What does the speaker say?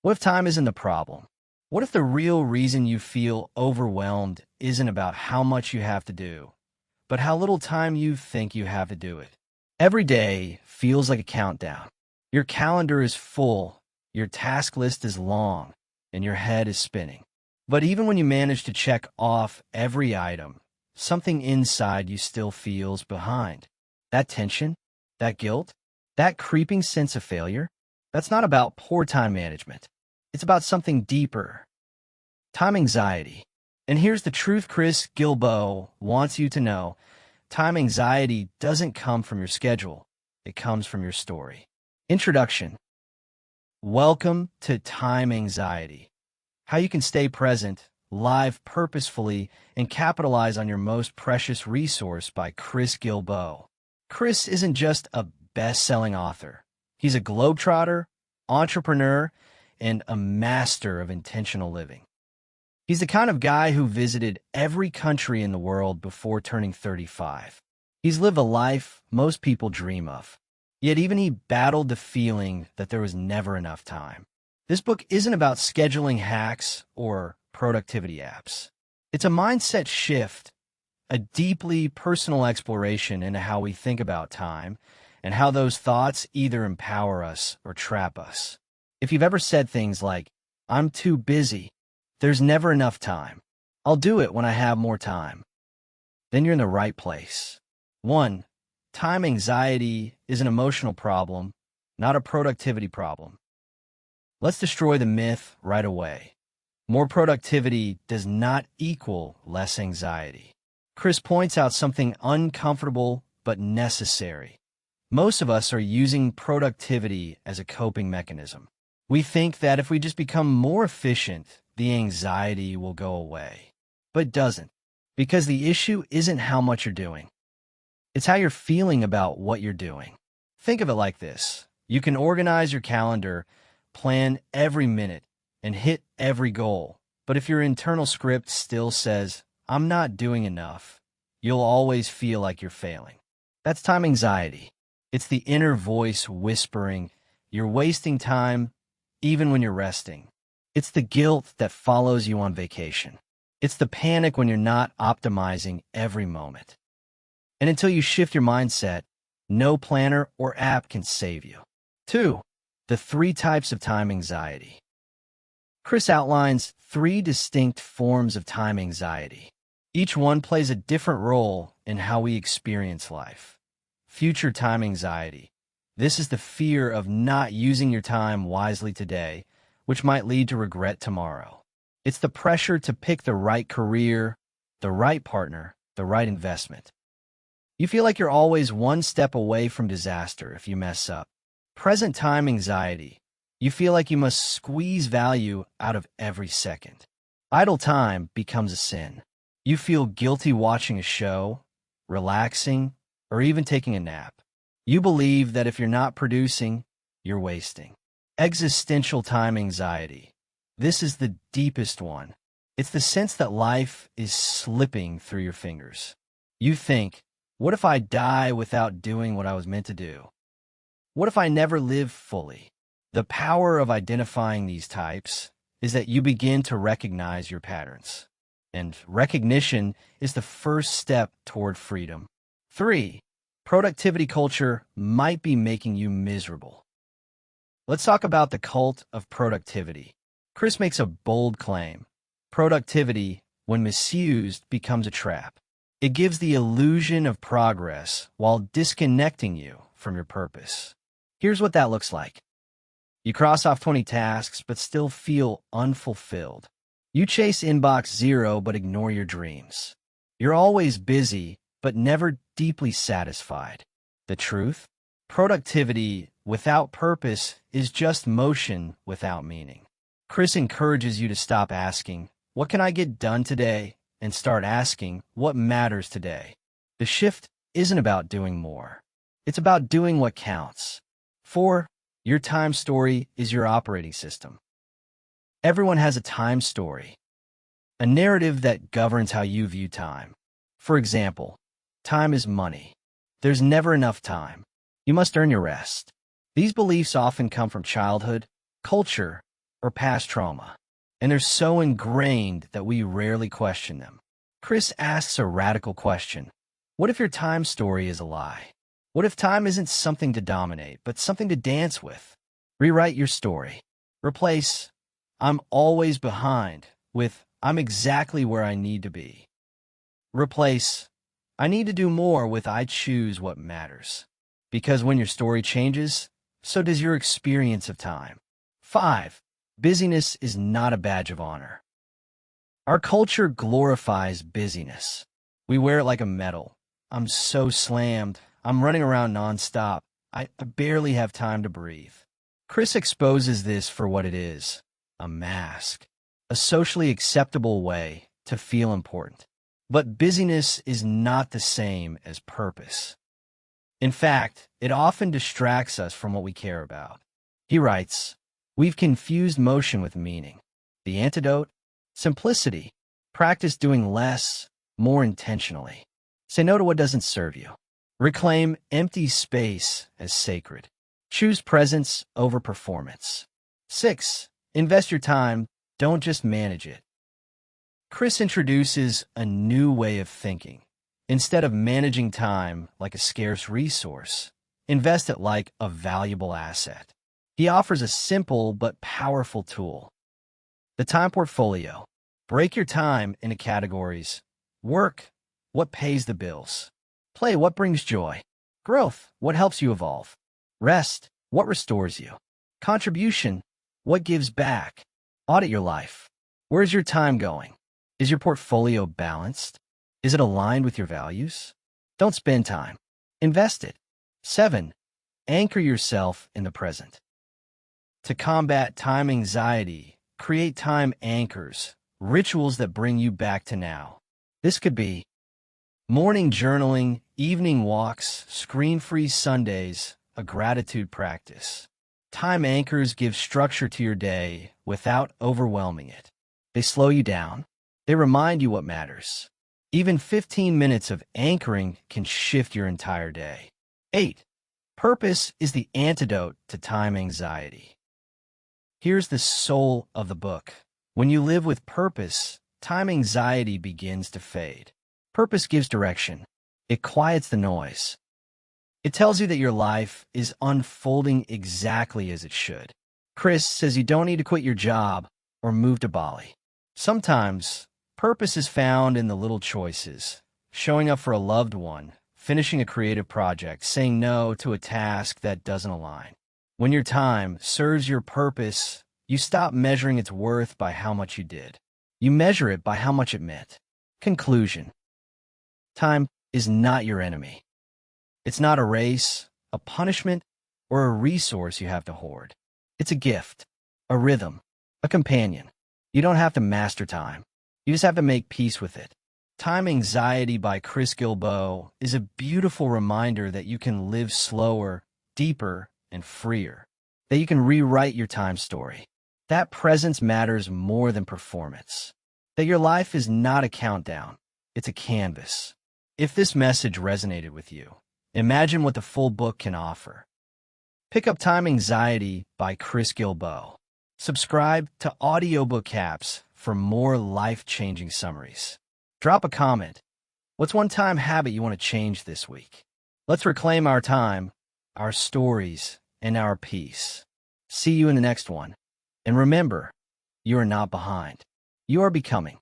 What if time isn't the problem? What if the real reason you feel overwhelmed isn't about how much you have to do, but how little time you think you have to do it? Every day feels like a countdown. Your calendar is full, your task list is long, and your head is spinning. But even when you manage to check off every item, something inside you still feels behind. That tension, that guilt, that creeping sense of failure, that's not about poor time management. It's about something deeper. Time anxiety. And here's the truth Chris Guillebeau wants you to know. Time anxiety doesn't come from your schedule. It comes from your story. Introduction. Welcome to Time Anxiety. How you can stay present, live purposefully, and capitalize on your most precious resource by Chris Guillebeau. Chris isn't just a best-selling author. He's a globetrotter, entrepreneur, and a master of intentional living. He's the kind of guy who visited every country in the world before turning 35. He's lived a life most people dream of. Yet even he battled the feeling that there was never enough time. This book isn't about scheduling hacks or productivity apps. It's a mindset shift, a deeply personal exploration into how we think about time and how those thoughts either empower us or trap us. If you've ever said things like, "I'm too busy," "There's never enough time," "I'll do it when I have more time," then you're in the right place. 1. Time anxiety is an emotional problem, not a productivity problem. Let's destroy the myth right away. More productivity does not equal less anxiety. Chris points out something uncomfortable but necessary. Most of us are using productivity as a coping mechanism. We think that if we just become more efficient, the anxiety will go away. But it doesn't, because the issue isn't how much you're doing. It's how you're feeling about what you're doing. Think of it like this. You can organize your calendar, plan every minute, and hit every goal. But if your internal script still says, "I'm not doing enough," you'll always feel like you're failing. That's time anxiety. It's the inner voice whispering, "You're wasting time," even when you're resting. It's the guilt that follows you on vacation. It's the panic when you're not optimizing every moment. And until you shift your mindset, no planner or app can save you. 2. The 3 types of time anxiety. Chris outlines 3 distinct forms of time anxiety. Each one plays a different role in how we experience life. Future time anxiety. This is the fear of not using your time wisely today, which might lead to regret tomorrow. It's the pressure to pick the right career, the right partner, the right investment. You feel like you're always one step away from disaster if you mess up. Present time anxiety. You feel like you must squeeze value out of every second. Idle time becomes a sin. You feel guilty watching a show, relaxing, or even taking a nap. You believe that if you're not producing, you're wasting. Existential time anxiety. This is the deepest one. It's the sense that life is slipping through your fingers. You think, what if I die without doing what I was meant to do? What if I never live fully? The power of identifying these types is that you begin to recognize your patterns. And recognition is the first step toward freedom. 3. Productivity culture might be making you miserable. Let's talk about the cult of productivity. Chris makes a bold claim. Productivity, when misused, becomes a trap. It gives the illusion of progress while disconnecting you from your purpose. Here's what that looks like. You cross off 20 tasks but still feel unfulfilled. You chase inbox 0 but ignore your dreams. You're always busy but never deeply satisfied. The truth? Productivity without purpose is just motion without meaning. Chris encourages you to stop asking, "What can I get done today?" and start asking, "What matters today?" The shift isn't about doing more. It's about doing what counts. 4. Your time story is your operating system. Everyone has a time story, a narrative that governs how you view time. For example, time is money. There's never enough time. You must earn your rest. These beliefs often come from childhood, culture, or past trauma, and they're so ingrained that we rarely question them. Chris asks a radical question. What if your time story is a lie? What if time isn't something to dominate, but something to dance with? Rewrite your story. Replace "I'm always behind" with "I'm exactly where I need to be." Replace "I need to do more" with "I choose what matters." Because when your story changes, so does your experience of time. 5. Busyness is not a badge of honor. Our culture glorifies busyness. We wear it like a medal. I'm so slammed. I'm running around nonstop. I barely have time to breathe. Chris exposes this for what it is: a mask, a socially acceptable way to feel important. But busyness is not the same as purpose. In fact, it often distracts us from what we care about. He writes, "We've confused motion with meaning. The antidote? Simplicity. Practice doing less, more intentionally. Say no to what doesn't serve you. Reclaim empty space as sacred. Choose presence over performance." 6. Invest your time, don't just manage it. Chris introduces a new way of thinking. Instead of managing time like a scarce resource, invest it like a valuable asset. He offers a simple but powerful tool: the time portfolio. Break your time into categories: work, what pays the bills; play, what brings joy; growth, what helps you evolve; rest, what restores you; contribution, what gives back. Audit your life. Where's your time going? Is your portfolio balanced? Is it aligned with your values? Don't spend time. Invest it. 7. Anchor yourself in the present. To combat time anxiety, create time anchors, rituals that bring you back to now. This could be morning journaling, evening walks, screen-free Sundays, a gratitude practice. Time anchors give structure to your day without overwhelming it. They slow you down. They remind you what matters. Even 15 minutes of anchoring can shift your entire day. 8. Purpose is the antidote to time anxiety. Here's the soul of the book. When you live with purpose, time anxiety begins to fade. Purpose gives direction. It quiets the noise. It tells you that your life is unfolding exactly as it should. Chris says you don't need to quit your job or move to Bali. Sometimes, purpose is found in the little choices: showing up for a loved one, finishing a creative project, saying no to a task that doesn't align. When your time serves your purpose, you stop measuring its worth by how much you did. You measure it by how much it meant. Conclusion: time is not your enemy. It's not a race, a punishment, or a resource you have to hoard. It's a gift, a rhythm, a companion. You don't have to master time. You just have to make peace with it. Time Anxiety by Chris Guillebeau is a beautiful reminder that you can live slower, deeper, and freer. That you can rewrite your time story. That presence matters more than performance. That your life is not a countdown. It's a canvas. If this message resonated with you, imagine what the full book can offer. Pick up Time Anxiety by Chris Guillebeau. Subscribe to AudioBookCAPS for more life-changing summaries. Drop a comment. What's one time habit you want to change this week? Let's reclaim our time, our stories, and our peace. See you in the next one. And remember, you are not behind. You are becoming.